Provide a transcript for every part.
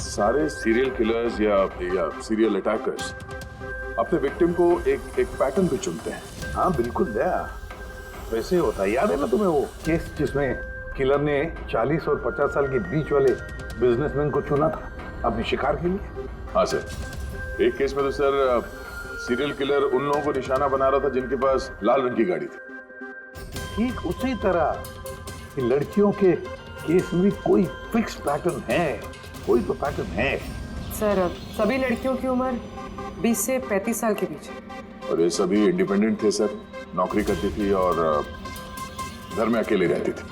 सारे serial killers या serial attackers अपने विक्टिम को एक पैटर्न पे चुनते हैं। हाँ बिल्कुल दया, वैसे होता है। याद है ना तुम्हें वो केस जिसमें किलर ने 40 और 50 साल के बीच वाले बिजनेसमैन को चुना था अपने शिकार के लिए? हाँ सर, एक केस में तो सर सीरियल किलर उन लोगों को निशाना बना रहा था जिनके पास लाल रंग की गाड़ी थी। ठीक उसी तरह लड़कियों के केस में कोई फिक्स पैटर्न है, कोई तो पैटर्न है। सर सभी लड़कियों की उम्र 20 से 35 साल के बीच है। और ये सभी इंडिपेंडेंट थे सर, नौकरी करती थी और घर में अकेले रहती थी।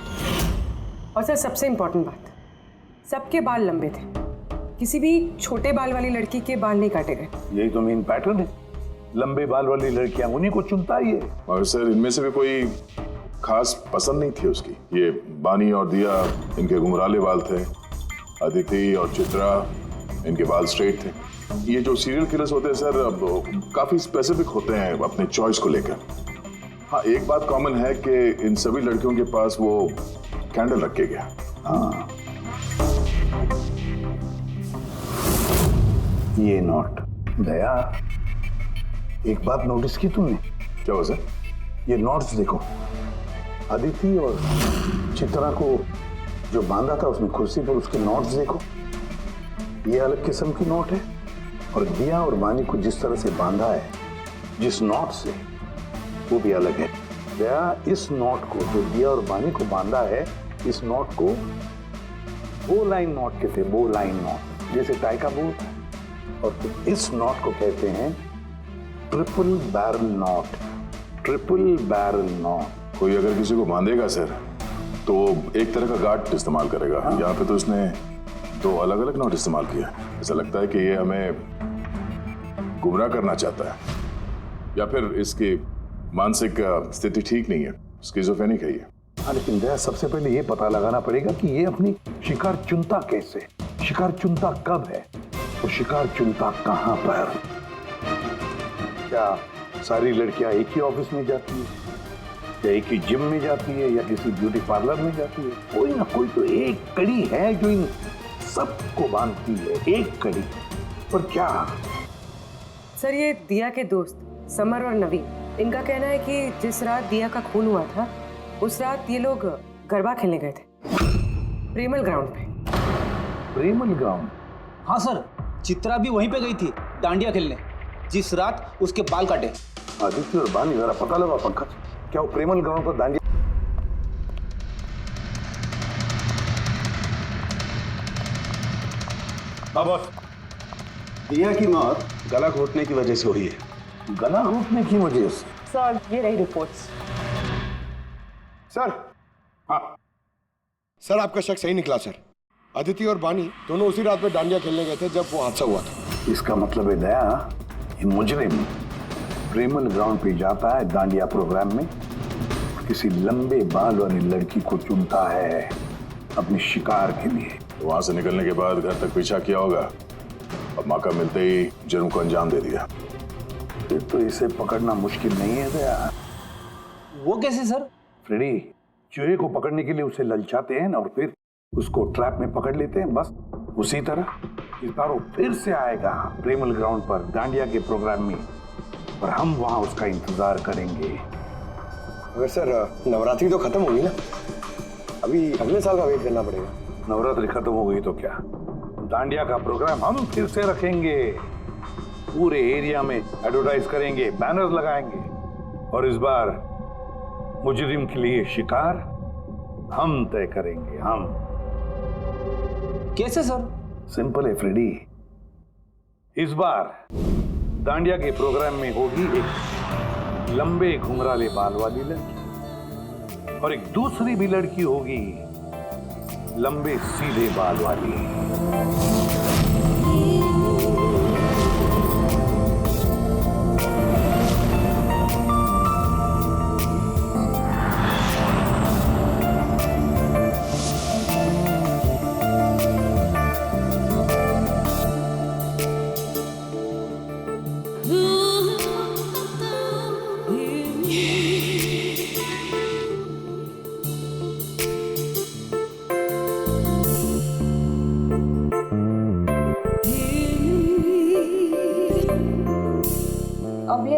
और सर सबसे इम्पोर्टेंट बात, सबके बाल लंबे थे, किसी भी छोटे बाल वाली लड़की के बाल नहीं काटे गए। यही तो मेन पैटर्न है, लंबे बाल वाली लड़कियां उन्हीं को चुनता ही है। और सर इनमें से भी कोई खास पसंद नहीं थी उसकी। ये बानी और दिया, इनके घुंघराले बाल थे। अदिति और चित्रा, इनके बाल स्ट्रेट थे। ये जो सीरियल किलर्स होते हैं सर काफी स्पेसिफिक होते हैं अपने चॉइस को लेकर। हाँ, एक बात कॉमन है कि इन सभी लड़कियों के पास वो कैंडल रख के गया। हाँ, ये नोट दया, एक बात नोटिस की तुमने? क्या हो सर? ये नोट्स देखो, अदिति और चित्रा को जो बांधा था उसने कुर्सी पर, उसके नोट्स देखो, ये अलग किस्म की नोट है। और दिया और बानी को जिस तरह से बांधा है जिस नोट से, वो भी अलग है। दया, इस नोट को जो दिया और बानी को बांधा है, इस नोट को बो लाइन नोट कहते हैं, बो लाइन नोट, जैसे टाई का बो होता है। और इस नोट को कहते हैं triple barrel note, triple barrel note. कोई अगर किसी को बांधेगा सर तो एक तरह का गार्ड इस्तेमाल करेगा। हाँ। यहाँ पे तो इसने दो अलग अलग नोट इस्तेमाल किया। ऐसा लगता है कि ये हमें गुमराह करना चाहता है, या फिर इसकी मानसिक स्थिति ठीक नहीं है, स्किज़ोफ्रेनिक है ये। हाँ, लेकिन दया, सबसे पहले ये पता लगाना पड़ेगा कि ये अपनी शिकार चुनता कैसे, शिकार चुनता कब है, और शिकार चुनता कहाँ पर। क्या सारी लड़कियां एक ही ऑफिस में जाती है, या एक ही जिम में जाती है, या किसी ब्यूटी पार्लर में जाती है? कोई ना कोई तो एक कड़ी है जो इन सबको बांधती है, एक कड़ी। पर क्या? सर ये दिया के दोस्त समर और नवीन, इनका कहना है कि जिस रात दिया का खून हुआ था उस रात ये लोग गरबा खेलने गए थे प्रेमल ग्राउंड पे। प्रेमल ग्राउंड? हाँ सर, चित्रा भी वहीं पे गई थी डांडिया खेलने जिस रात उसके बाल काटे। आदित्य और बानी, जरा पता लगा पंकज, क्या वो प्रेमल ग्राउंड पर दांडिया? बॉस, दिया की मौत गला घोटने की वजह से हुई है। गला घोटने की वजह से? सर ये रही रिपोर्ट्स। सर, हाँ सर, आपका शक सही निकला सर। अदिति और बानी दोनों उसी रात में डांडिया खेलने गए थे जब वो हादसा हुआ था। इसका मतलब है दया, ये मुजरिम प्रेमल ग्राउंड पे जाता है डांडिया प्रोग्राम में, किसी लंबे बाल वाली लड़की को चुनता है अपने शिकार के लिए। वहां से निकलने के बाद घर तक पीछा किया होगा, अब मौका मिलते ही जुर्म को अंजाम दे दिया। फिर तो इसे पकड़ना मुश्किल नहीं है दया। वो कैसे सर? फ्रेडी, चूहे को पकड़ने के लिए उसे ललचाते हैं ना, और फिर उसको ट्रैप में पकड़ लेते हैं, बस उसी तरह इस बार वो फिर से आएगा प्रेमल ग्राउंड पर डांडिया के प्रोग्राम में, और हम वहां उसका इंतजार करेंगे। अगर सर नवरात्रि तो खत्म होगी ना, अभी अगले साल का वेट करना पड़ेगा। नवरात्रि खत्म हो गई तो क्या, डांडिया का प्रोग्राम हम फिर से रखेंगे, पूरे एरिया में एडवर्टाइज करेंगे, बैनर लगाएंगे, और इस बार मुजरिम के लिए शिकार हम तय करेंगे। हम। कैसे सर? सिंपल है फ्रेडी, इस बार डांडिया के प्रोग्राम में होगी एक लंबे घुंघराले बाल वाली लड़की, और एक दूसरी भी लड़की होगी लंबे सीधे बाल वाली।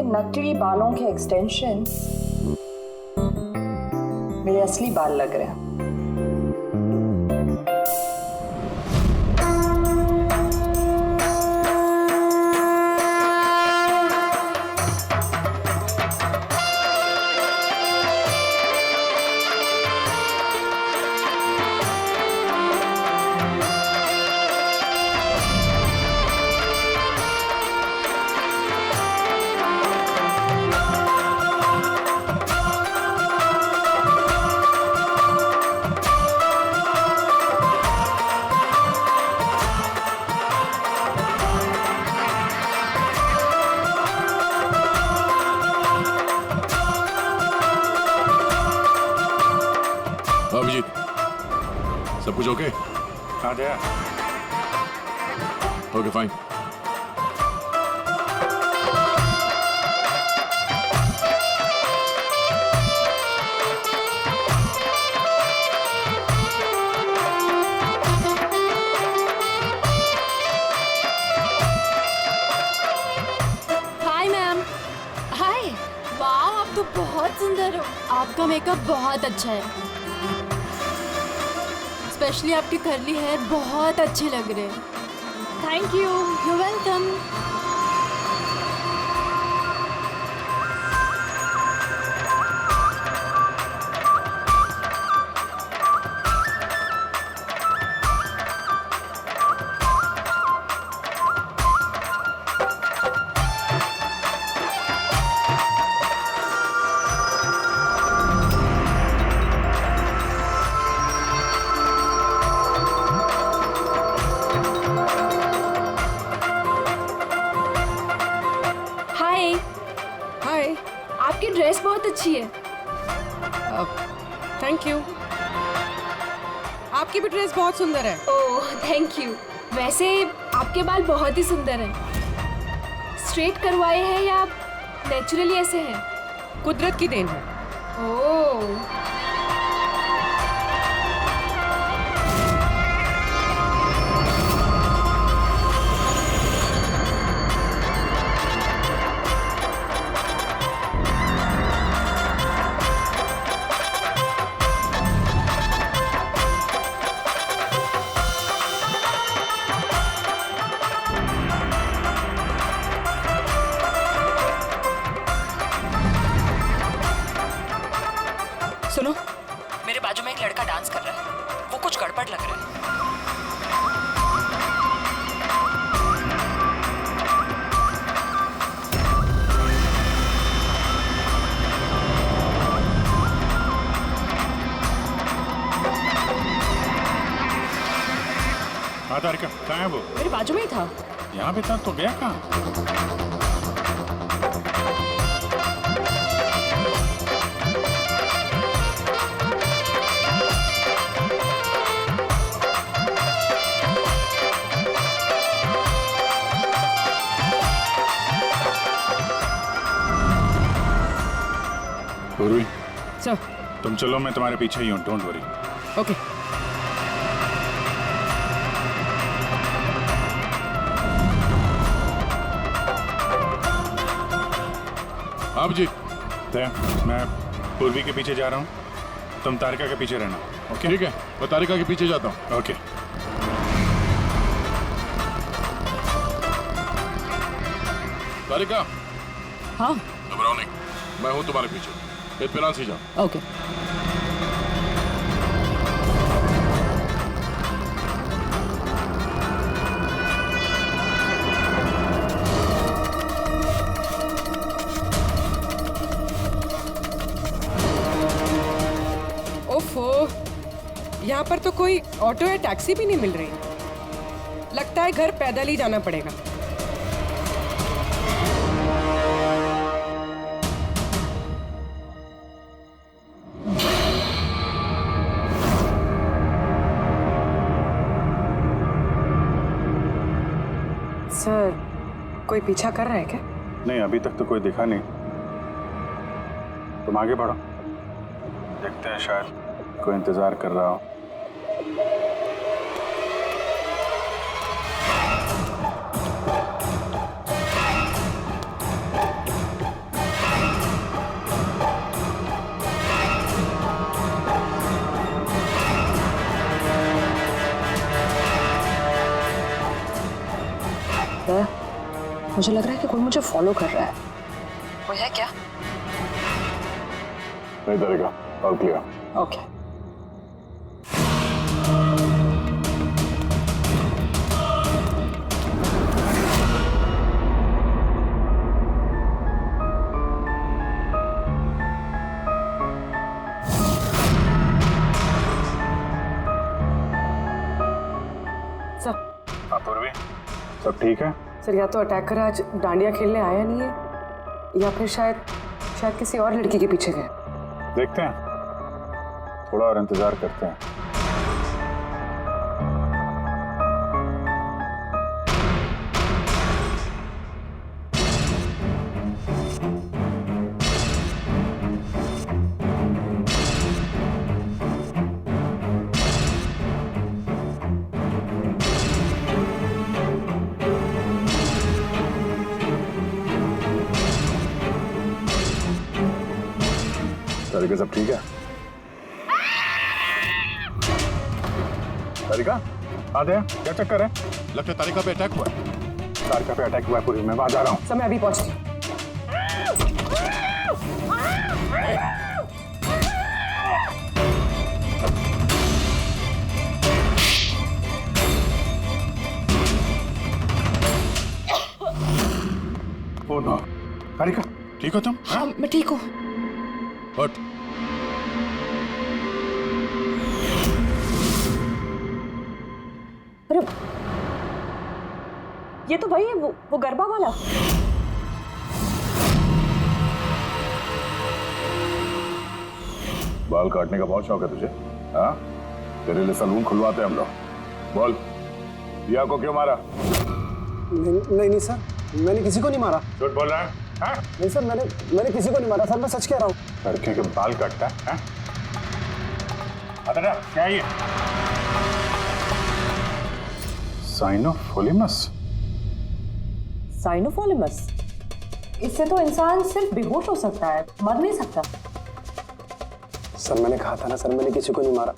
ये नकली बालों के एक्सटेंशन मेरे असली बाल लग रहे हैं। अभिजीत, सब कुछ ओके? हाँ Jaya. Okay fine. Hi ma'am. Hi. वाह, आप तो बहुत सुंदर हो। आपका मेकअप बहुत अच्छा है, स्पेशली आपके कर्ली हेयर बहुत अच्छे लग रहे हैं। Thank you. You welcome. Hi. Hi. आपकी ड्रेस बहुत अच्छी है। Thank you. आपकी भी ड्रेस बहुत सुंदर है। Oh thank you. वैसे आपके बाल बहुत ही सुंदर हैं। स्ट्रेट करवाए हैं या नेचुरली ऐसे हैं? कुदरत की देन है। ओह। सुनो, मेरे बाजू में एक लड़का डांस कर रहा है, वो कुछ गड़बड़ लग रहा है। हाँ तारिका, कहाँ है वो? मेरे बाजू में ही था। यहाँ पे था तो गया कहाँ? पूर्वी, सर। तुम चलो, मैं तुम्हारे पीछे ही हूँ, डोंट वरी। ओके। अभिजीत, मैं पूर्वी के पीछे जा रहा हूँ, तुम तारिका के पीछे रहना। ओके ठीक है, मैं तारिका के पीछे जाता हूँ। ओके। तारिका, हाँ। घबराओ नहीं, मैं हूँ तुम्हारे पीछे। इत्मीनान से जाओ। ओके। ओफो, यहाँ पर तो कोई ऑटो या टैक्सी भी नहीं मिल रही। लगता है घर पैदल ही जाना पड़ेगा। सर, कोई पीछा कर रहा है क्या? नहीं, अभी तक तो कोई दिखा नहीं। तुम आगे बढ़ो, देखते हैं, शायद कोई इंतजार कर रहा हो। है, मुझे लग रहा है कि कोई मुझे फॉलो कर रहा है। वो है क्या? नहीं डरेगा, ऑल क्लियर। ओके। सर पूर्वी सब ठीक है? सर या तो अटैकर आज डांडिया खेलने आया नहीं है या फिर शायद किसी और लड़की के पीछे गए। देखते हैं, थोड़ा और इंतजार करते हैं। तारिका सब ठीक है? तारिका आते हैं, क्या चक्कर है? लगता है तारिका पे अटैक हुआ है। तारिका पे अटैक हुआ है पूरी, मैं वहां जा रहा हूँ। समय अभी पहुंचती हूँ। ओ नो, तारिका ठीक हो तुम? हाँ, मैं ठीक हूँ। हट। अरे ये तो भाई वो गरबा वाला। बाल काटने का बहुत शौक है तुझे? हाँ, तेरे लिए सलून खुलवाते हैं हम लोग। बोल, दिया को क्यों मारा? नहीं सर, मैंने किसी को नहीं मारा। झूठ बोल रहा है? हाँ? नहीं सर, मैंने किसी को नहीं मारा सर, मैं सच कह रहा हूँ। लड़के के बाल काटता है? अरे क्या ये? साइनोफोलिमस? साइनोफोलिमस? इससे तो इंसान सिर्फ बेहोश हो सकता है, मर नहीं सकता। सर मैंने कहा था ना सर, मैंने किसी को नहीं मारा।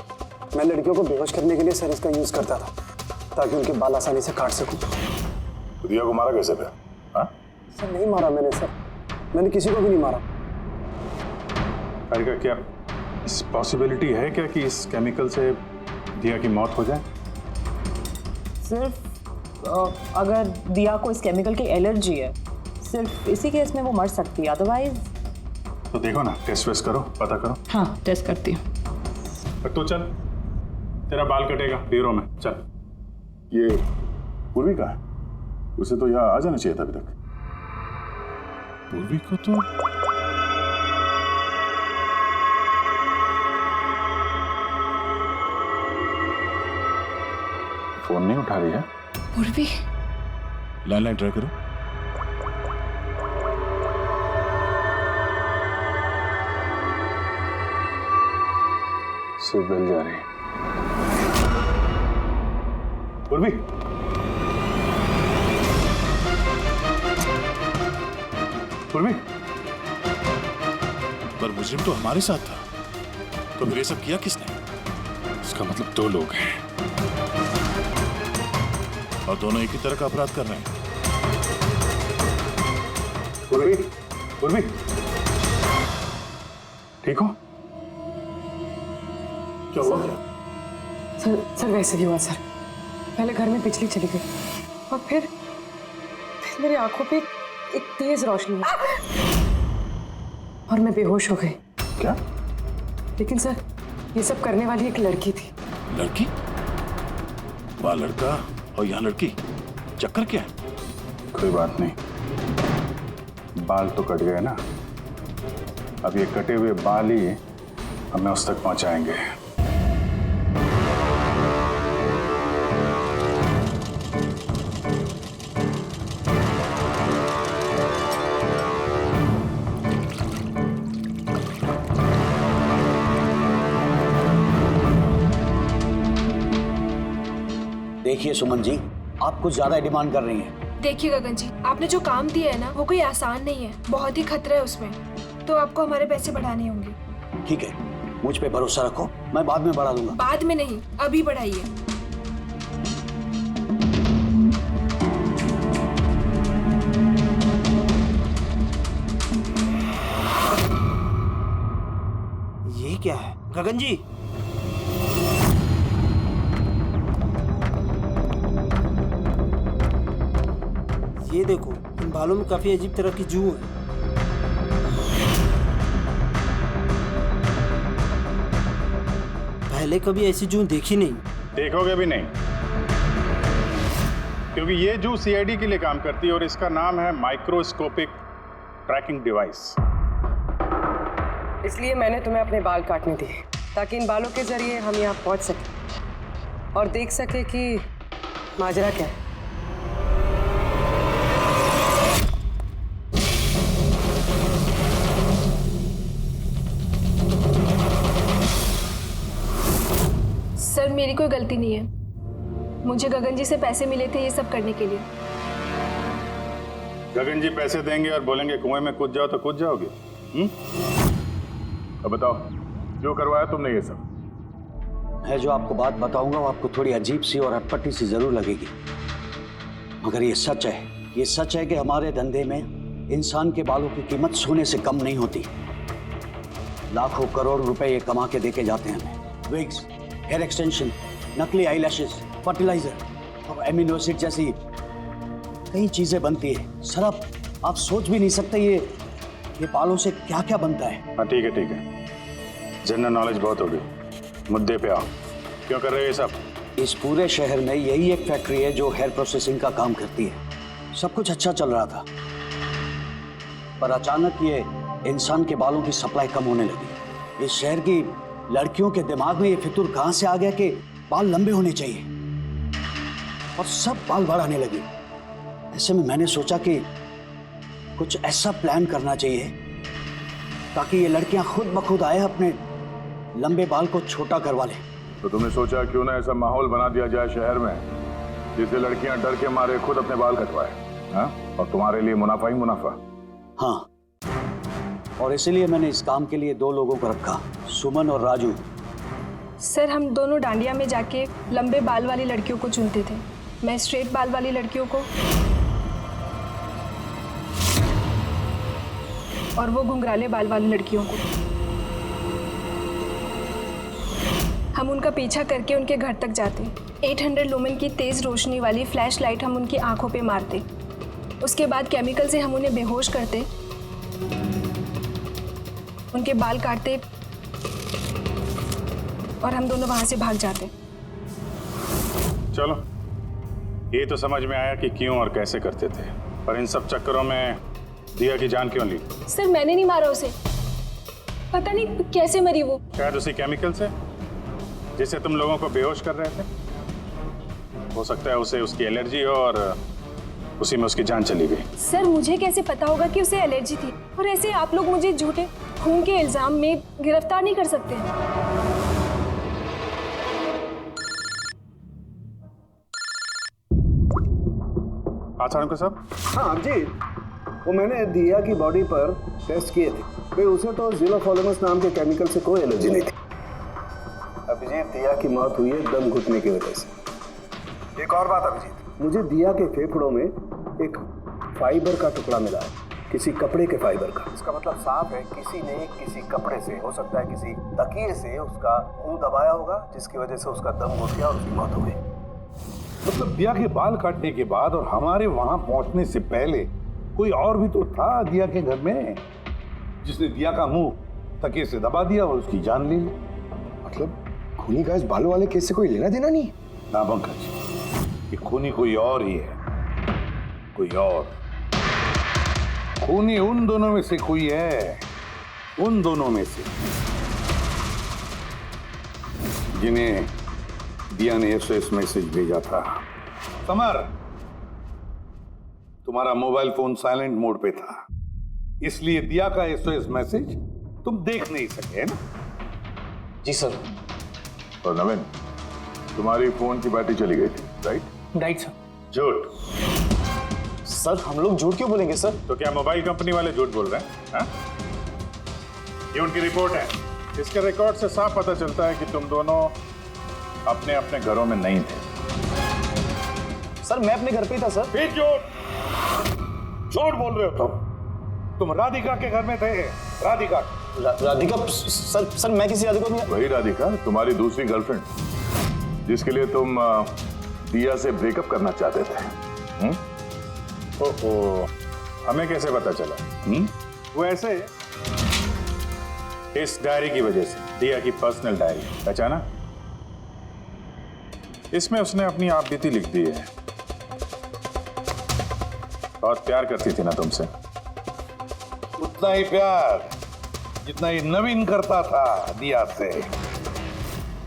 मैं लड़कियों को बेहोश करने के लिए सर इसका यूज करता था ताकि उनके बाल आसानी से काट सकूं। तो दिया को मारा कैसे पे? हाँ? सर नहीं मारा मैंने सर, मैंने किसी को भी नहीं मारा। तारिका क्या इस पॉसिबिलिटी है क्या कि इस केमिकल से दिया की मौत हो जाए? सिर्फ अगर दिया को इस केमिकल की एलर्जी है, सिर्फ इसी केस में वो मर सकती है, अदरवाइज। तो देखो ना, टेस्ट वेस्ट करो, पता करो। हाँ, टेस्ट करती हूँ। तो चल, तेरा बाल कटेगा ब्यूरो में, चल। ये पूर्वी का है? उसे तो यहाँ आ जाना चाहिए था अभी तक। पूर्वी को तो फोन नहीं उठा रही है। पूर्वी लैंडलाइन ट्राई करो। सिर्फ बेल जा रही है। पूर्वी, पूर्वी, पर मुजरिम तो हमारे साथ था, तो फिर ये सब किया किसने? इसका मतलब दो लोग हैं और दोनों एक ही तरह का अपराध कर रहे हैं। पूर्वी, पूर्वी, ठीक हो? क्या हुआ? सर वैसे ही हुआ सर। पहले घर में बिजली चली गई और फिर मेरी आंखों पे एक तेज रोशनी आई और मैं बेहोश हो गई। क्या? लेकिन सर ये सब करने वाली एक लड़की थी। लड़की? वहाँ लड़का और यहाँ लड़की, चक्कर क्या है? कोई बात नहीं, बाल तो कट गए ना, अब ये कटे हुए बाल ही हमें उस तक पहुंचाएंगे। देखिए सुमन जी, आप कुछ ज्यादा डिमांड कर रही हैं। देखिए गगन जी, आपने जो काम दिया है ना, वो कोई आसान नहीं है, बहुत ही खतरा है उसमें, तो आपको हमारे पैसे बढ़ाने होंगे। ठीक है, मुझ पे भरोसा रखो, मैं बाद में बढ़ा दूंगा। बाद में नहीं, अभी बढ़ाइए। गगन जी, ये देखो, इन बालों में काफी अजीब तरह की जू है। पहले कभी ऐसी जू देखी नहीं। देखोगे भी नहीं, क्योंकि ये जू सीआईडी के लिए काम करती है और इसका नाम है माइक्रोस्कोपिक ट्रैकिंग डिवाइस। इसलिए मैंने तुम्हें अपने बाल काटने दिए, ताकि इन बालों के जरिए हम यहाँ पहुँच सकें और देख सके कि माजरा क्या है। सर, मेरी कोई गलती नहीं है। मुझे गगन जी से पैसे मिले थे ये सब करने के लिए। गगन जी पैसे देंगे और बोलेंगे कुएं में कूद जाओ तो कूद जाओगे? अब बताओ, जो करवाया तुमने ये सब? मैं जो आपको बात बताऊंगा वो आपको थोड़ी अजीब सी और अटपटी सी जरूर लगेगी, मगर ये सच है। ये सच है कि हमारे धंधे में इंसान के बालों की कीमत सोने से कम नहीं होती। लाखों करोड़ रुपए ये कमा के देके जाते हैं हमें। विग्स, हेयर एक्सटेंशन, नकली आईलैशेस, फर्टिलाइजर और एमिनो एसिड जैसी कई चीजें बनती है। सर, आप सोच भी नहीं सकते ये बालों से क्या क्या बनता है। हाँ ठीक है, जनरल नॉलेज बहुत हो गई, मुद्दे पे आओ। क्यों कर रहे हो ये सब? इस पूरे शहर में यही एक फैक्ट्री है जो हेयर प्रोसेसिंग का काम करती है। सब कुछ अच्छा चल रहा था, पर अचानक ये इंसान के बालों की सप्लाई कम होने लगी। इस शहर की लड़कियों के दिमाग में ये फितूर कहां से आ गया कि बाल लंबे होने चाहिए, और सब बाल बढ़ाने लगे। ऐसे में मैंने सोचा कि कुछ ऐसा प्लान करना चाहिए ताकि ये लड़कियां खुद ब खुद आए अपने लंबे बाल को छोटा करवा लें। तो तुमने सोचा क्यों ना ऐसा माहौल बना दिया जाए शहर में जिससे लड़कियां डर के मारे खुद अपने बाल कटवाए, हाँ? और तुम्हारे लिए मुनाफा ही मुनाफा। हाँ, और इसीलिए मैंने इस काम के लिए 2 लोगों को रखा, सुमन और राजू। सर, हम दोनों डांडिया में जाके लंबे बाल वाली लड़कियों को चुनते थे। मैं स्ट्रेट बाल वाली लड़कियों को और वो घुंघराले बाल वाली लड़कियों को। हम उनका पीछा करके उनके घर तक जाते। 800 लुमेन की तेज रोशनी वाली फ्लैश लाइट हम उनकी आंखों पे मारते। उसके बाद केमिकल से हम उन्हें बेहोश करते, उनके बाल काटते और हम दोनों वहां से भाग जाते। चलो, ये तो समझ में आया कि क्यों और कैसे करते थे, पर इन सब चक्करों में दिया की जान क्यों ली? सर, मैंने नहीं मारा उसे। पता नहीं कैसे मरी वो। शायद उसी केमिकल से जिससे तुम लोगों को बेहोश कर रहे थे। हो सकता है उसे उसकी एलर्जी हो और उसी में उसकी जान चली गई। सर, मुझे कैसे पता होगा कि उसे एलर्जी थी? और ऐसे आप लोग मुझे झूठे खून के इल्जाम में गिरफ्तार नहीं कर सकते। अच्छा साहब। हाँ जी, वो मैंने दिया की बॉडी पर टेस्ट किए थे, फिर उसे तो जिलोफॉर्मस नाम के केमिकल से कोई एलर्जी नहीं थी। अभिजीत, दिया की मौत हुई है दम घुटने की वजह से। एक और बात अभिजीत, मुझे दिया के फेफड़ों में एक फाइबर का टुकड़ा मिला है, किसी कपड़े के फाइबर का। इसका मतलब साफ है किसी ने किसी कपड़े से, हो सकता है किसी तकिए से, उसका मुंह दबाया होगा, जिसकी वजह से उसका दम घुट गया और उसकी मौत हो गई। मतलब दिया के बाल काटने के बाद और हमारे वहां पहुंचने से पहले कोई और भी तो था दिया के घर में, जिसने दिया का मुंह तकिए से दबा दिया और उसकी जान ले ली। मतलब खूनी का इस बालों वाले केस से कोई लेना देना नहीं? ना पंकज, ये खूनी कोई और ही है, कोई और। खूनी उन दोनों में से कोई है, उन दोनों में से जिन्हें दिया ने एसओएस मैसेज भेजा था। समर, तुम्हारा मोबाइल फोन साइलेंट मोड पे था, इसलिए दिया का एसओएस मैसेज तुम देख नहीं सके, है ना? जी सर। और नवीन, तुम्हारी फोन की बैटरी चली गई थी, राइट सर। झूठ। सर, हम लोग झूठ क्यों बोलेंगे सर? तो क्या मोबाइल कंपनी वाले झूठ बोल रहे हैं? हाँ? ये उनकी रिपोर्ट है। इसके रिकॉर्ड से साफ पता चलता है कि तुम दोनों अपने अपने घरों में नहीं थे। सर, मैं अपने घर पे ही था सर। फिर झूठ बोल रहे हो तुम राधिका के घर में थे। राधिका राधिका सर मैं किसी राधिका नहीं। वही राधिका, तुम्हारी दूसरी गर्लफ्रेंड, जिसके लिए तुम दिया से ब्रेकअप करना चाहते थे। ओहो, हमें कैसे पता चला? वो ऐसे इस डायरी की वजह से, दिया की पर्सनल डायरी, पहचाना? इसमें उसने अपनी आप बीती लिख दी है। बहुत प्यार करती थी ना तुमसे। उतना ही प्यार जितना ये नवीन करता था दिया से।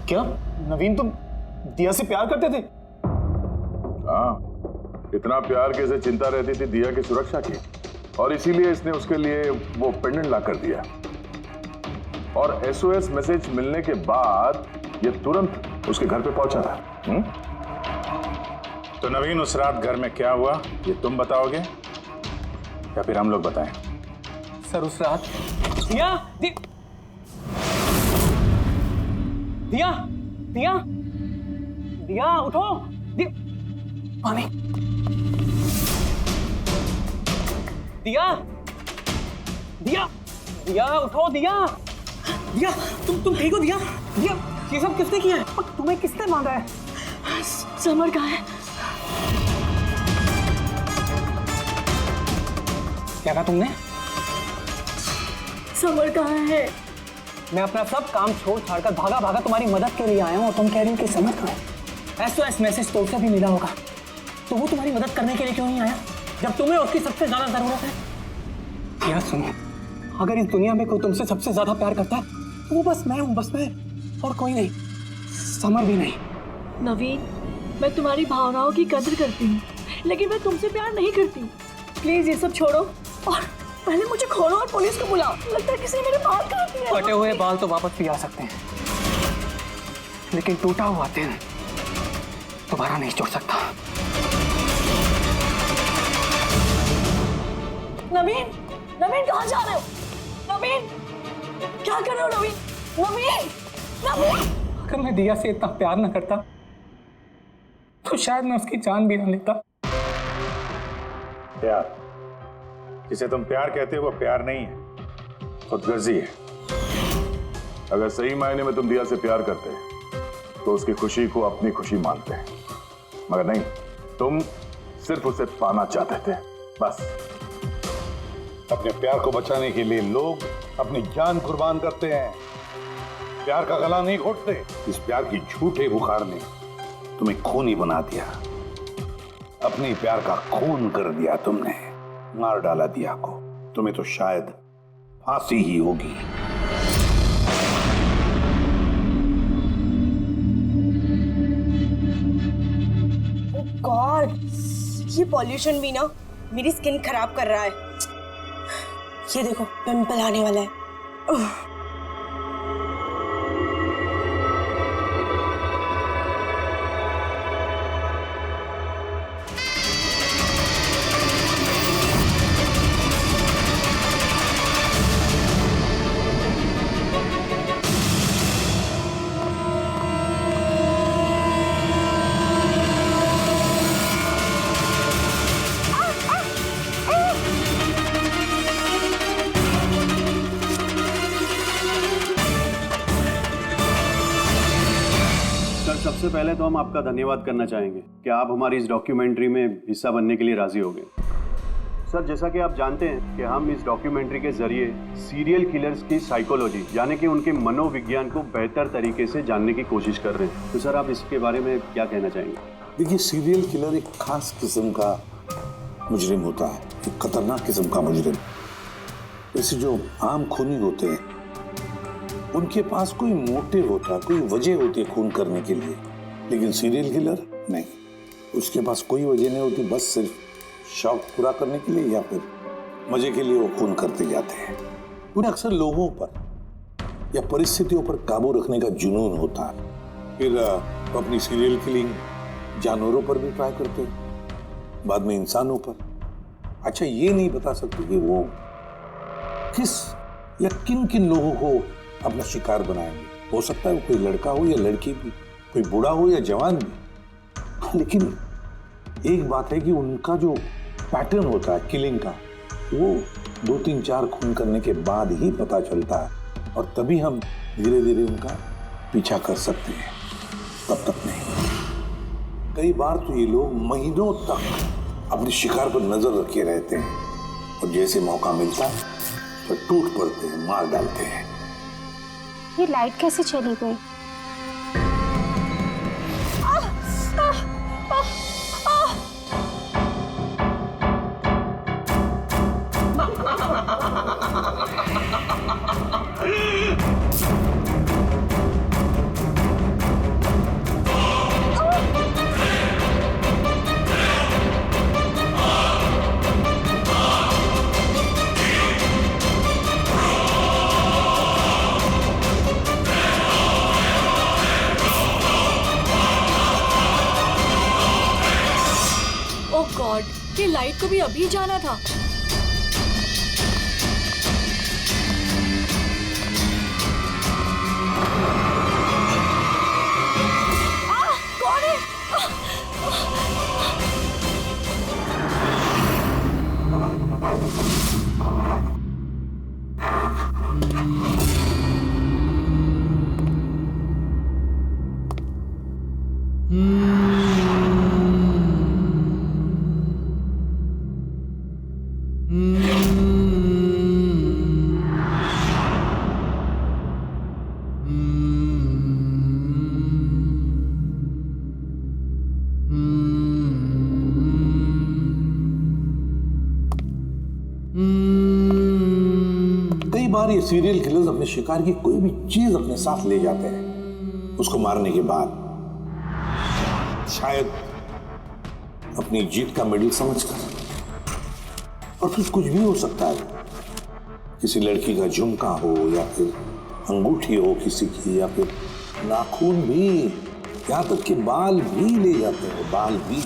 क्या नवीन तुम दिया से प्यार करते थे? हाँ, इतना प्यार कि इसे चिंता रहती थी दिया की सुरक्षा की, और इसीलिए इसने उसके लिए वो पेंडेंट ला कर दिया। और SOS मैसेज मिलने के बाद ये तुरंत उसके घर पे पहुंचा था। तो नवीन, उस रात घर में क्या हुआ ये तुम बताओगे या फिर हम लोग बताएं? सर उस रात दिया दिया दिया दिया उठो। पानी। दिया दिया दिया उठो। दिया दिया तुम ठीक हो? दिया दिया ये सब किसने किया है? और तुम्हें किसने मांगा है? समर कहाँ है? क्या कहा तुमने? समर कहाँ है? मैं अपना सब काम छोड़ छाड़कर भागा तुम्हारी मदद के लिए आया हूँ और तुम कह रही हो कि समर कहाँ है? SOS मैसेज तो उसे भी मिला होगा, तो वो तुम्हारी मदद करने के लिए क्यों नहीं आया जब तुम्हें उसकी सबसे ज्यादा जरूरत है? यार सुनो, अगर इस दुनिया में कोई तुमसे सबसे ज्यादा प्यार करता है तो वो बस मैं हूँ, बस मैं, और कोई नहीं, समर भी नहीं। नवीन, मैं तुम्हारी भावनाओं की कदर करती हूँ, लेकिन मैं तुमसे प्यार नहीं करती हूँ। प्लीज ये सब छोड़ो और पहले मुझे खोलो और पुलिस को बुलाओ। लगता है किसी ने मेरे बाल काट दिए। कटे हुए बाल तो वापस भी आ सकते हैं, लेकिन टूटा हुआ दिल दोबारा नहीं जुड़ सकता। नवीन, नवीन कहाँ जा रहे हो? नवीन, क्या कर रहे हो? नवीन, नवीन, नवीन। अगर मैं दिया से इतना प्यार न करता तो शायद मैं उसकी जान भी न लेता। प्यार, जिसे तुम प्यार कहते हो वो प्यार नहीं है, खुदगर्जी है। अगर सही मायने में तुम दिया से प्यार करते तो उसकी खुशी को अपनी खुशी मानते, मगर नहीं, तुम सिर्फ उसे पाना चाहते थे, बस। अपने प्यार को बचाने के लिए लोग अपनी जान कुर्बान करते हैं, प्यार का गला नहीं घोटते। इस प्यार की झूठे बुखार ने तुम्हें खूनी बना दिया, अपने प्यार का खून कर दिया तुमने, मार डाला दिया को। तुम्हें तो शायद फांसी ही होगी। गॉड, ये पॉल्यूशन भी ना मेरी स्किन खराब कर रहा है। ये देखो, पिंपल आने वाला है। सबसे पहले तो हम आपका धन्यवाद करना चाहेंगे कि आप हमारी इस डॉक्यूमेंट्री में हिस्सा बनने के लिए राजी हो गए। सर, जैसा कि आप जानते हैं कि हम इस डॉक्यूमेंट्री के जरिए सीरियल किलर्स की साइकोलॉजी यानी कि उनके मनोविज्ञान को बेहतर तरीके से जानने की कोशिश कर रहे हैं। तो सर, आप इसके बारे में क्या कहना चाहेंगे? देखिए, सीरियल किलर एक खास किस्म का मुजरिम होता है, एक खतरनाक किस्म का मुजरिम। जैसे जो आम खूनी होते हैं उनके पास कोई मोटिव होता है, कोई वजह होती है खून करने के लिए, लेकिन सीरियल किलर नहीं, उसके पास कोई वजह नहीं होती, बस सिर्फ शौक पूरा करने के लिए या फिर मजे के लिए वो खून करते जाते हैं। उन्हें अक्सर लोगों पर या परिस्थितियों पर काबू रखने का जुनून होता है। फिर वो अपनी सीरियल किलिंग जानवरों पर भी ट्राई करते हैं, बाद में इंसानों पर। अच्छा, ये नहीं बता सकते कि वो किस या किन किन लोगों को अपना शिकार बनाएंगे। हो सकता है वो कोई लड़का हो या लड़की भी, कोई बूढ़ा हो या जवान भी, लेकिन एक बात है कि उनका जो पैटर्न होता है किलिंग का, वो 2-3-4 खून करने के बाद ही पता चलता है, और तभी हम धीरे धीरे उनका पीछा कर सकते हैं, तब तक नहीं। कई बार तो ये लोग महीनों तक अपने शिकार पर नजर रखे रहते हैं, और जैसे मौका मिलता है तो टूट पड़ते हैं, मार डालते हैं। ये लाइट कैसे चली गई? गॉड, ये लाइट को भी अभी जाना था। कौन है? कई बार ये सीरियल किलर्स अपने शिकार की कोई भी चीज अपने साथ ले जाते हैं, उसको मारने के बाद शायद अपनी जीत का मेडल समझकर। और फिर कुछ भी हो सकता है, किसी लड़की का झुमका हो, या फिर अंगूठी हो किसी की, या फिर नाखून भी, यहां तक कि बाल भी ले जाते हैं, बाल भी।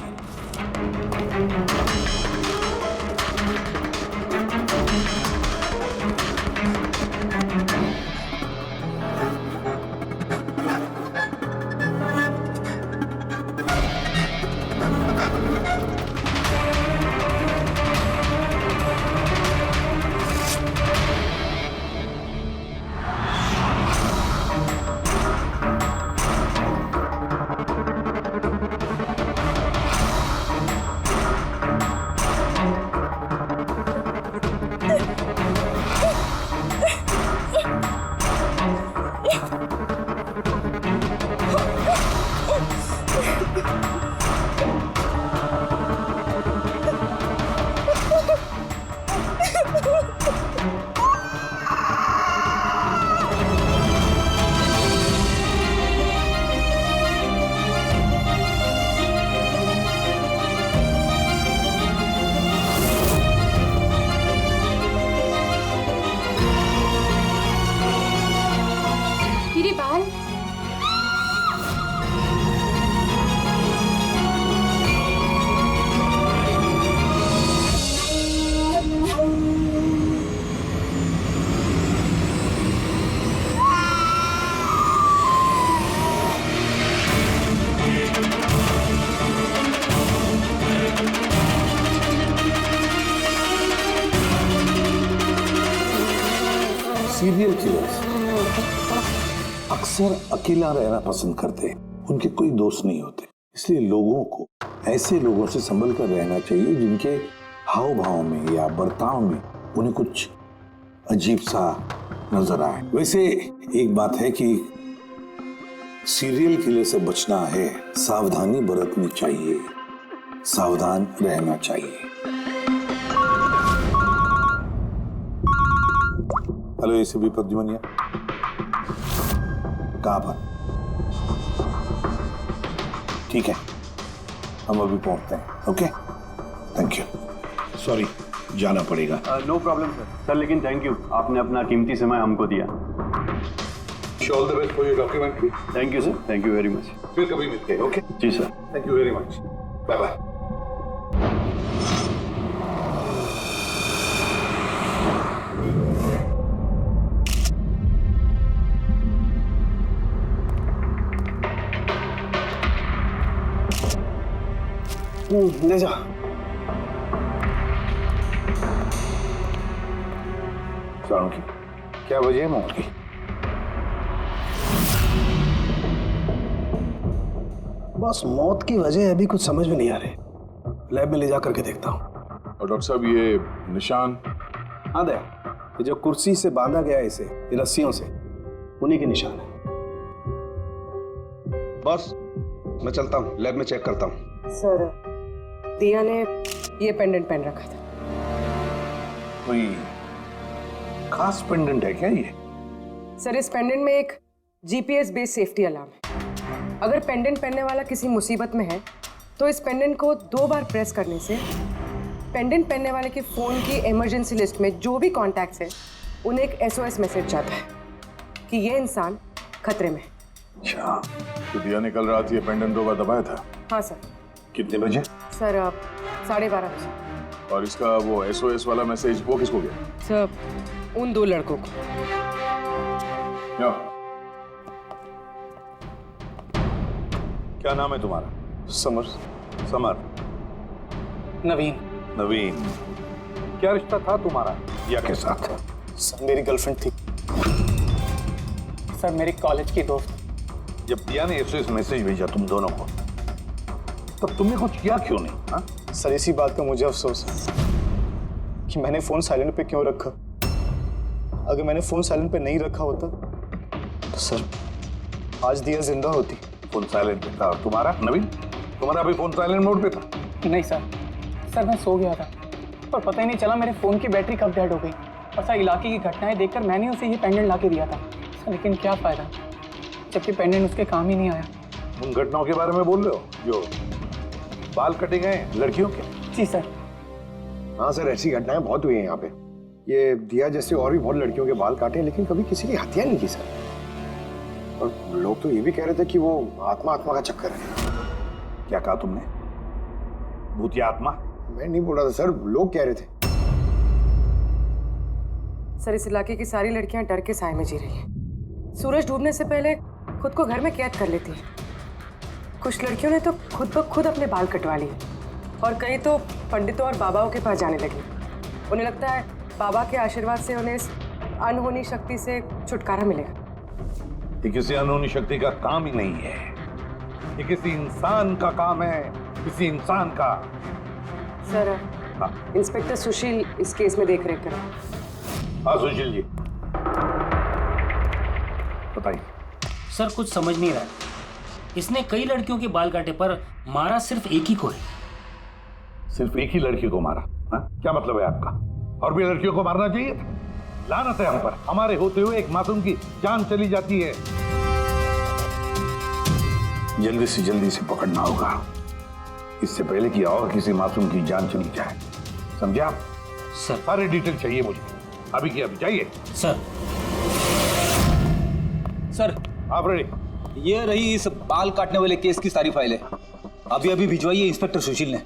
सीरियल किलर्स अक्सर अकेला रहना पसंद करते हैं, उनके कोई दोस्त नहीं होते। इसलिए लोगों को ऐसे लोगों से संभल कर रहना चाहिए जिनके हाव भाव में या बर्ताव में उन्हें कुछ अजीब सा नजर आए। वैसे एक बात है कि सीरियल किलर से बचना है, सावधानी बरतनी चाहिए, सावधान रहना चाहिए। हेलो एसीपी प्रद्युमन, कहाँ पर? ठीक है, हम अभी पहुंचते हैं। Okay, thank you. सॉरी, जाना पड़ेगा। No problem sir. सर लेकिन थैंक यू, आपने अपना कीमती समय हमको दिया। All the best for your documentary. Thank you sir, thank you very much. फिर कभी मिलते हैं। ओके जी sir, thank you very much. Bye bye. ले जा। जानू की क्या वजह है मौत की? बस मौत की वजह अभी कुछ समझ में नहीं आ रही। लैब में ले जा करके देखता हूँ। और डॉक्टर साहब ये निशान? हाँ दया, ये जो कुर्सी से बांधा गया है इसे, ये रस्सियों से, उन्हीं के निशान है। बस मैं चलता हूँ, लैब में चेक करता हूँ। सर, दिया ने ये पेंडेंट पहन रखा था। कोई खास पेंडेंट है क्या ये? सर, इस पेंडेंट में एक जीपीएस बेस्ड सेफ्टी अलार्म है। अगर पेंडेंट पहनने वाला किसी मुसीबत में है तो इस पेंडेंट को 2 बार प्रेस करने से पेंडेंट पहनने वाले के फोन की इमरजेंसी लिस्ट में जो भी कॉन्टैक्ट्स हैं उन्हें एक SOS मैसेज जाता है कि ये इंसान खतरे में है। अच्छा, तो दिया ने कल रात ये पेंडेंट 2 बार दबाया था? हाँ सर। कितने बजे? सर 12:30 बजे। और इसका वो SOS वाला मैसेज वो किसको गया? सर, उन 2 लड़कों को। क्या नाम है तुम्हारा? समर। समर। नवीन। नवीन, क्या रिश्ता था तुम्हारा दिया के साथ? सर, मेरी गर्लफ्रेंड थी। सर, मेरी कॉलेज की दोस्त। जब दिया ने SOS मैसेज भेजा तुम दोनों को, तब तुमने कुछ किया क्यों नहीं? हा? सर, इसी बात का मुझे अफसोस है कि मैंने फोन साइलेंट पे क्यों रखा। अगर मैंने फोन साइलेंट पे नहीं रखा होता तो सर आज दिया जिंदा होती। फोन साइलेंट पे था। और तुम्हारा नवीन, तुम्हारा भी फोन साइलेंट मोड पे था? नहीं सर, मैं सो गया था पर पता ही नहीं चला मेरे फोन की बैटरी कब डेड हो गई। और सर, इलाके की घटनाएं देखकर मैंने उसे ये पेंडेंट ला के दिया था सर, लेकिन क्या फायदा जबकि पेंडेंट उसके काम ही नहीं आया। उन घटनाओं के बारे में बोल रहे हो जो बाल कटे गए लड़कियों के? जी सर। हाँ सर, ऐसी घटनाएं बहुत हुई हैं यहाँ पे। ये दिया जैसे और भी बहुत लड़कियों के बाल काटे, लेकिन कभी किसी की हत्या नहीं की सर। और लोग तो ये भी कह रहे थे कि वो आत्मा का चक्कर है। क्या कहा तुमने? भूतिया आत्मा? मैं नहीं बोल रहा था सर, लोग कह रहे थे। सर, इस इलाके की सारी लड़कियां डर के साए में जी रही हैं। सूरज डूबने से पहले खुद को घर में कैद कर लेती हैं। कुछ लड़कियों ने तो खुद ब खुद अपने बाल कटवा लिए और कई तो पंडितों और बाबाओं के पास जाने लगी। उन्हें लगता है बाबा के आशीर्वाद से उन्हें इस अनहोनी शक्ति से छुटकारा मिलेगा। ये किसी अनहोनी शक्ति का काम ही नहीं है, ये किसी इंसान का काम है, किसी इंसान का। सर, इंस्पेक्टर सुशील इस केस में देख रेख करें। हाँ सुशील जी, बताइए। सर, कुछ समझ नहीं रहा। इसने कई लड़कियों के बाल काटे पर मारा सिर्फ एक ही को है। सिर्फ एक ही लड़की को मारा? हा? क्या मतलब है आपका? और भी लड़कियों को मारना चाहिए था? लानत है हम पर, हमारे होते हुए एक मासूम की जान चली जाती है। जल्दी से पकड़ना होगा, इससे पहले कि और किसी मासूम की जान चली जाए। समझे आप? सर, सारे डिटेल चाहिए मुझे, अभी की अभी चाहिए। सर, आप रेडी? ये रही इस बाल काटने वाले केस की सारी फाइलें, अभी भिजवाइए इंस्पेक्टर सुशील ने।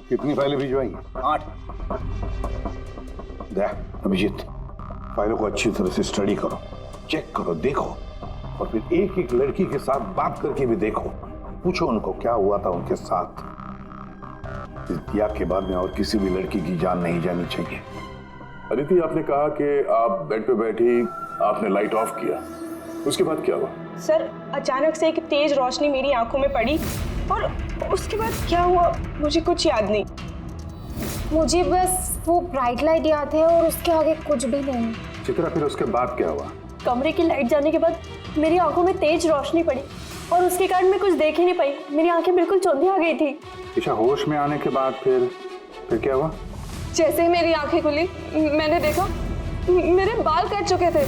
कितनी फाइलें भिजवाई? 8। अभिजीत, फाइलों को अच्छी तरह से स्टडी करो, चेक करो, देखो, और फिर एक एक लड़की के साथ बात करके भी देखो। पूछो उनको क्या हुआ था उनके साथ। इस दिया के बाद में और किसी भी लड़की की जान नहीं जानी चाहिए। अदिति, आपने कहा कि आप बेड पे बैठी आपने लाइट ऑफ किया, उसके बाद क्या हुआ? सर, अचानक से एक तेज रोशनी मेरी आंखों में पड़ी और उसके बाद क्या हुआ मुझे कुछ याद नहीं। मुझे बस वो ब्राइट लाइट याद है और उसके आगे कुछ भी नहीं। चित्रा, फिर उसके बाद क्या हुआ? कमरे की लाइट जाने के बाद मेरी आंखों में तेज रोशनी पड़ी और उसके कारण मैं कुछ देख ही नहीं पाई। मेरी आंखें बिल्कुल चौंधी आ गई थी। ईशा, होश में आने के बाद फिर क्या हुआ? जैसे ही मेरी आंखें खुली मैंने देखा मेरे बाल कट चुके थे।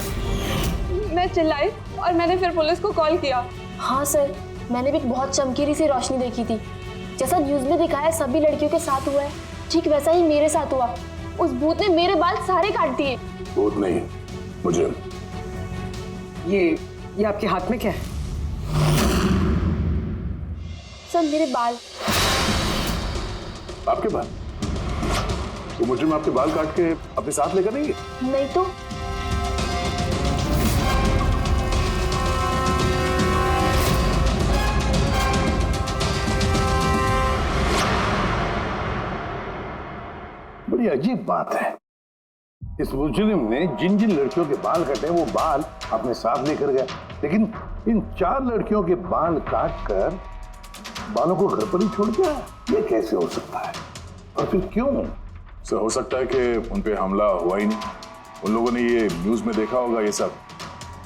मैं चिल्लाई और मैंने फिर पुलिस को कॉल किया। हाँ सर, मैंने भी बहुत चमकीली सी रोशनी देखी थी। जैसा न्यूज में दिखाया सभी लड़कियों के साथ हुआ है, ठीक वैसा ही मेरे साथ हुआ। उस भूत ने मेरे बाल सारे काट दिए। भूत नहीं, मुझे। ये आपके हाथ में क्या है? सर, मेरे बाल। आपके बाल? वो मुजरिम आपके बाल काट के अपने साथ लेकर नहीं गए? नहीं तो। बड़ी अजीब बात है, इस मुजरिम ने जिन जिन लड़कियों के बाल कटे वो बाल अपने साथ लेकर गया, लेकिन इन 4 लड़कियों के बाल काट कर बालों को घर पर ही छोड़ दिया। ये कैसे हो सकता है और फिर क्यों? सर हो सकता है कि उन पे हमला हुआ ही नहीं, उन लोगों ने ये न्यूज में देखा होगा ये सब,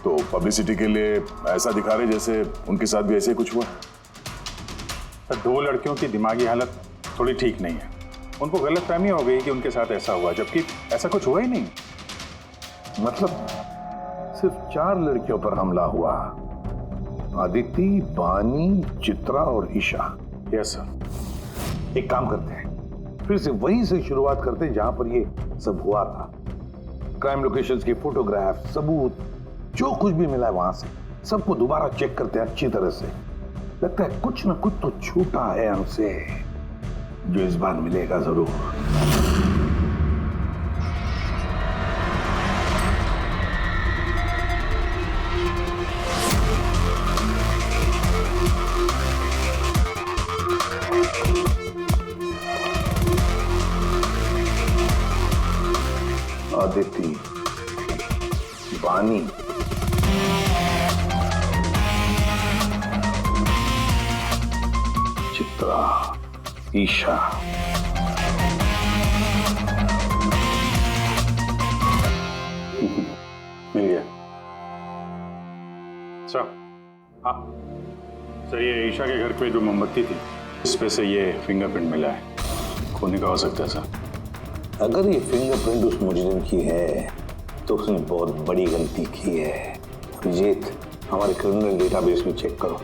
तो पब्लिसिटी के लिए ऐसा दिखा रहे जैसे उनके साथ भी ऐसे कुछ हुआ। सर 2 लड़कियों की दिमागी हालत थोड़ी ठीक नहीं है, उनको गलतफहमी हो गई कि उनके साथ ऐसा हुआ, जबकि ऐसा कुछ हुआ ही नहीं। मतलब सिर्फ 4 लड़कियों पर हमला हुआ, अदिति, बानी, चित्रा और ईशा। Yes sir. एक काम करते हैं, फिर से वहीं से शुरुआत करते हैं जहां पर ये सब हुआ था। क्राइम लोकेशंस की फोटोग्राफ, सबूत, जो कुछ भी मिला है वहां से सबको दोबारा चेक करते हैं अच्छी तरह से। लगता है कुछ ना कुछ तो छूटा है हमसे, जो इस बार मिलेगा जरूर। अदिति, बानी, चित्रा, ईशा, मिल गया सर। हाँ सर, ये ईशा के घर पे जो मोमबत्ती थी इस पे से ये फिंगरप्रिंट मिला है, खोने का हो सकता है सर। अगर ये फिंगरप्रिंट उस मुजरिम की है तो उसने बहुत बड़ी गलती की है। अभिजीत, हमारे क्रिमिनल डेटाबेस में चेक करो,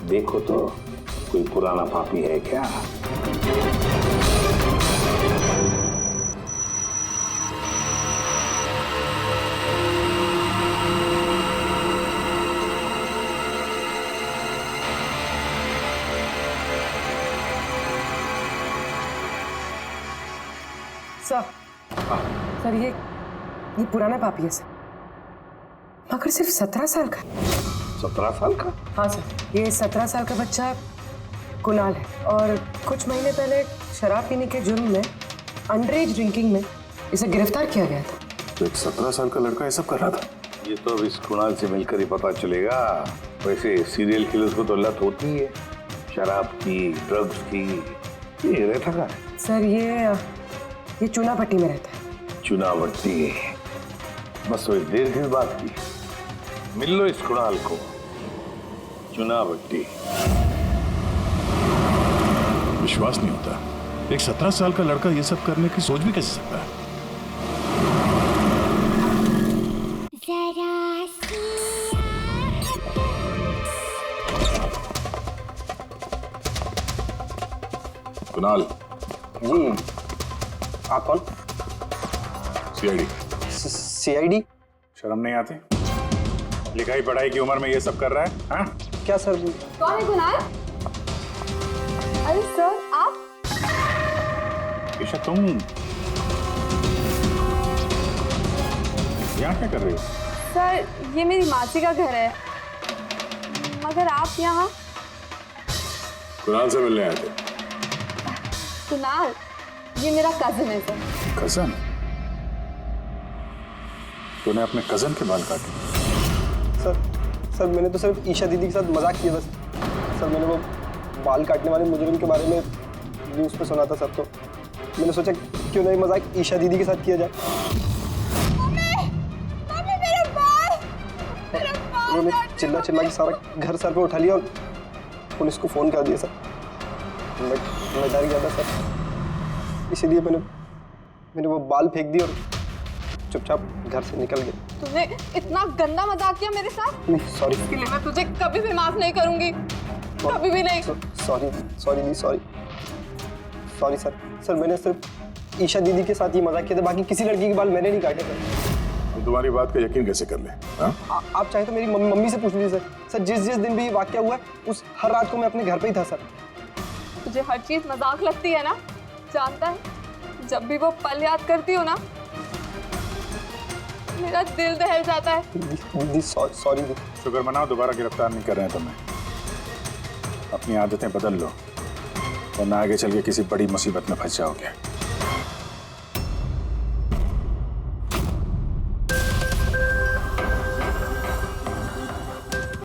देखो तो कोई पुराना पापी है क्या। सर ये पुराना पापी है सर, मगर सिर्फ 17 साल का। 17 साल का? हाँ सर, ये 17 साल का बच्चा कुणाल है और कुछ महीने पहले शराब पीने के जुर्म में अंडरएज ड्रिंकिंग में इसे गिरफ्तार किया गया था। तो एक 17 साल का लड़का ये सब कर रहा था? ये तो अब इस कुणाल से मिलकर ही पता चलेगा। वैसे सीरियल किलर्स को तो लत होती है शराब की, ड्रग्स की। ये रहता कहाँ है? सर ये चुनाभट्टी में रहता है। चुनाभट्टी? बस वही देर किस बात की, मिल लो इस कुणाल को। चुनाभट्टी। विश्वास नहीं होता, एक 17 साल का लड़का ये सब करने की सोच भी कैसे सकता है? कुणाल जी, आप कौन? सीआईडी। सीआईडी? शर्म नहीं आती? लिखाई पढ़ाई की उम्र में ये सब कर रहा है? हाँ? क्या सर? कौन है कुणाल? अरे सर आप? ईशा तुम यहाँ क्या कर रही हो? सर ये मेरी मासी का घर है, मगर आप यहाँ? कुणाल से मिलने आए थे। कुणाल ये मेरा कजिन है सर। कजन? तूने अपने कजन के बाल काटे? सर मैंने तो सिर्फ ईशा दीदी के साथ मजाक किया बस। सर मैंने वो बाल काटने वाले मुजरिम के बारे में न्यूज़ पे सुना था सर, तो मैंने सोचा क्यों नहीं मजाक ईशा दीदी के साथ किया जाए। उन्होंने चिल्ला के सारा घर सर पे उठा लिया और पुलिस को फोन कर दिया सर। मैं डर गया था सर, इसीलिए मैंने वो बाल फेंक दी और चुपचाप घर से निकल गया। तूने इतना गंदा मजाक किया मेरे साथ? नहीं सॉरी, इसके लिए मैं तुझे कभी भी माफ नहीं करूंगी, कभी भी नहीं। सॉरी सर मैंने सिर्फ ईशा दीदी के साथ ही मजाक किया था, बाकी किसी लड़की के बाल मैंने नहीं काटे थे। तो तुम्हारी बात का यकीन कैसे कर ले? आप चाहे तो मेरी मम्मी से पूछ लीजिए सर। जिस दिन भी वाकया हुआ उस हर रात को मैं अपने घर पे ही था सर। तुझे हर चीज मजाक लगती है ना, जानता है? जब भी वो पल याद करती हो ना मेरा दिल दहल जाता है। दीदी सॉरी। शुक्र मनाओ दोबारा गिरफ्तार नहीं कर रहे हैं तुम्हें। अपनी आदतें बदल लो वरना आगे चल के किसी बड़ी मुसीबत में फंस जाओगे।